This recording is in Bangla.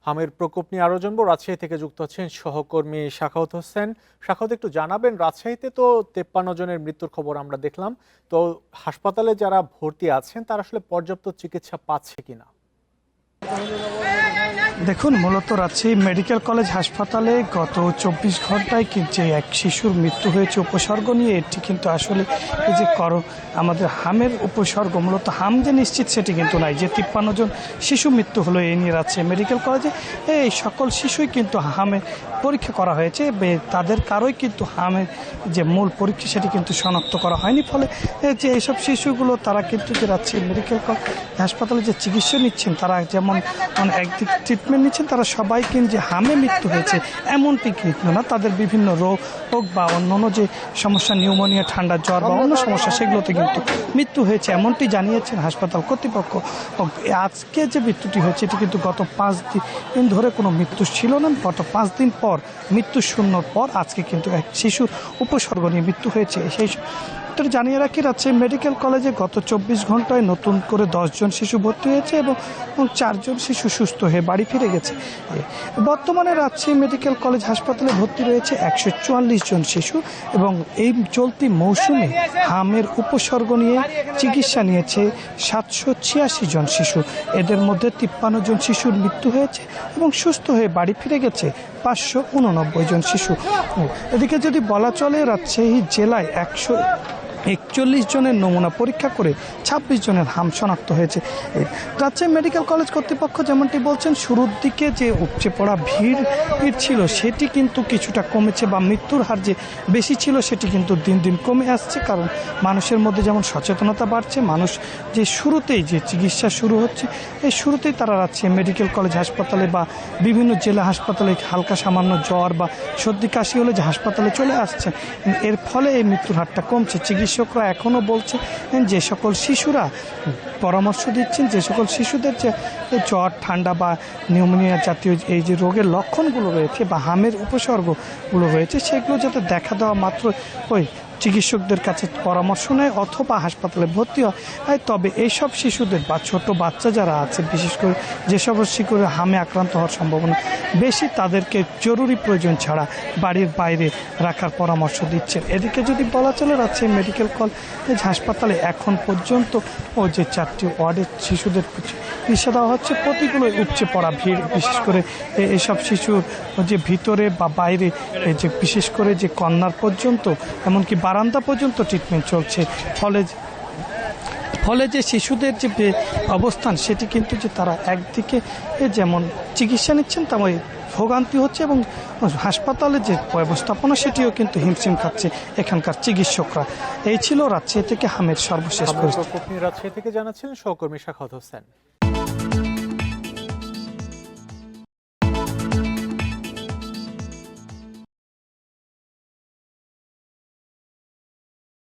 হামের প্রকোপ নিয়ে আরো জানবো। রাজশাহী থেকে যুক্ত আছেন সহকর্মী শাখাওয়াত হোসেন। শাখাওয়াত, একটু জানাবেন, রাজশাহীতে তো 53 জনের মৃত্যুর খবর আমরা দেখলাম, তো হাসপাতালে যারা ভর্তি আছেন তারা আসলে পর্যাপ্ত চিকিৎসা পাচ্ছে কিনা? দেখুন, মূলত রাজশাহী মেডিকেল কলেজ হাসপাতালে গত 24 ঘন্টায় কিন্তু এক শিশুর মৃত্যু হয়েছে উপসর্গ নিয়ে। এটি কিন্তু আসলে এই যে আমাদের হামের উপসর্গ, মূলত হাম যে নিশ্চিত সেটি কিন্তু নাই। যে 53 জন শিশু মৃত্যু হলো এই নিয়ে রাজশাহী মেডিকেল কলেজে, এই সকল শিশুই কিন্তু হামে পরীক্ষা করা হয়েছে। তাদের কারোই কিন্তু হামের যে মূল পরীক্ষা সেটি কিন্তু শনাক্ত করা হয়নি। ফলে যে এইসব শিশুগুলো তারা কিন্তু যে রাজশাহী মেডিকেল কলেজ হাসপাতালে যে চিকিৎসা নিচ্ছেন, তারা যেমন একদিক ট্রিটমেন্ট নিচ্ছেন, তারা সবাই কিন্তু যে হামে মৃত্যু হয়েছে এমনটি কিন্তু না। তাদের বিভিন্ন রোগ হোক বা অন্যান্য যে সমস্যা, নিউমোনিয়া, ঠান্ডা জ্বর বা অন্য সমস্যা, সেগুলোতে কিন্তু মৃত্যু হয়েছে এমনটি জানিয়েছেন হাসপাতাল কর্তৃপক্ষ। আজকে যে মৃত্যুটি হয়েছে এটি কিন্তু গত 5 দিন ধরে কোনো মৃত্যু ছিল না। গত 5 দিন পর মৃত্যু শূন্যর পর আজকে কিন্তু এক শিশুর উপসর্গ নিয়ে মৃত্যু হয়েছে। সেই জানিয়ে রাখি, রাজশাহী মেডিকেল কলেজে গত 24 ঘন্টায় নতুন করে 10 জন শিশু ভর্তি হয়েছে এবং 4 জন শিশু সুস্থ হয়ে বাড়ি ফিরে গেছে। বর্তমানে রাজশাহী মেডিকেল কলেজ হাসপাতালে ভর্তি রয়েছে 144 জন শিশু এবং এই চলতি মৌসুমে হামের উপসর্গ নিয়ে চিকিৎসা নিয়েছে 786 জন শিশু। এদের মধ্যে 53 জন শিশুর মৃত্যু হয়েছে এবং সুস্থ হয়ে বাড়ি ফিরে গেছে 589 জন শিশু। এদিকে যদি বলা চলে, রাজশাহী জেলায় 141 জনের নমুনা পরীক্ষা করে 26 জনের হাম শনাক্ত হয়েছে। রাজশাহী মেডিকেল কলেজ কর্তৃপক্ষ যেমনটি বলছেন, শুরুর দিকে যে উপচে পড়া ভিড় ছিল সেটি কিন্তু কিছুটা কমেছে, বা মৃত্যুর হার যে বেশি ছিল সেটি কিন্তু দিন দিন কমে আসছে। কারণ মানুষের মধ্যে যেমন সচেতনতা বাড়ছে, মানুষ যে শুরুতেই যে চিকিৎসা শুরু হচ্ছে, এই শুরুতেই তারা রাজশাহী মেডিকেল কলেজ হাসপাতালে বা বিভিন্ন জেলা হাসপাতালে হালকা সামান্য জ্বর বা সর্দি কাশি হলে যে হাসপাতালে চলে আসছে, এর ফলে এই মৃত্যুর হারটা কমছে। চিকিৎসকরা এখনও বলছে, যে সকল শিশুরা পরামর্শ দিচ্ছেন, যে সকল শিশুদের যে জ্বর, ঠান্ডা বা নিউমোনিয়া জাতীয় এই যে রোগের লক্ষণগুলো রয়েছে বা হামের উপসর্গগুলো রয়েছে, সেগুলো যাতে দেখা দেওয়া মাত্র ওই চিকিৎসকদের কাছে পরামর্শ নেয় অথবা হাসপাতালে ভর্তি হয়, তবে এইসব শিশুদের বা ছোট বাচ্চা যারা আছে, বিশেষ করে যেসব শিশুরা হামে আক্রান্ত হওয়ার সম্ভাবনা বেশি, তাদেরকে জরুরি প্রয়োজন ছাড়া বাড়ির বাইরে রাখার পরামর্শ দিচ্ছেন। এদিকে যদি বলা চলে, রাজশাহী মেডিকেল কলেজ হাসপাতালে এখন পর্যন্ত যে 4টি ওয়ার্ডের শিশুদের চিকিৎসা দেওয়া হচ্ছে, প্রতিগুলোই উপচে পড়া ভিড়। বিশেষ করে এসব শিশুর যে ভিতরে বা বাইরে, যে বিশেষ করে যে কর্নার পর্যন্ত, এমনকি বারান্দা পর্যন্ত ট্রিটমেন্ট চলছে। ফলে যে শিশুদের যে অবস্থান সেটি কিন্তু যে তারা একদিকে যেমন চিকিৎসা নিচ্ছেন, তেমন ভোগান্তি হচ্ছে এবং হাসপাতালে যে ব্যবস্থাপনা সেটিও কিন্তু হিমশিম খাচ্ছে এখানকার চিকিৎসকরা। এই ছিল রাজশাহী থেকে হামের সর্বশেষ পরিস্থিতি। রাজশাহী থেকে জানাচ্ছিলেন সহকর্মী শাখাওয়াত হোসেন।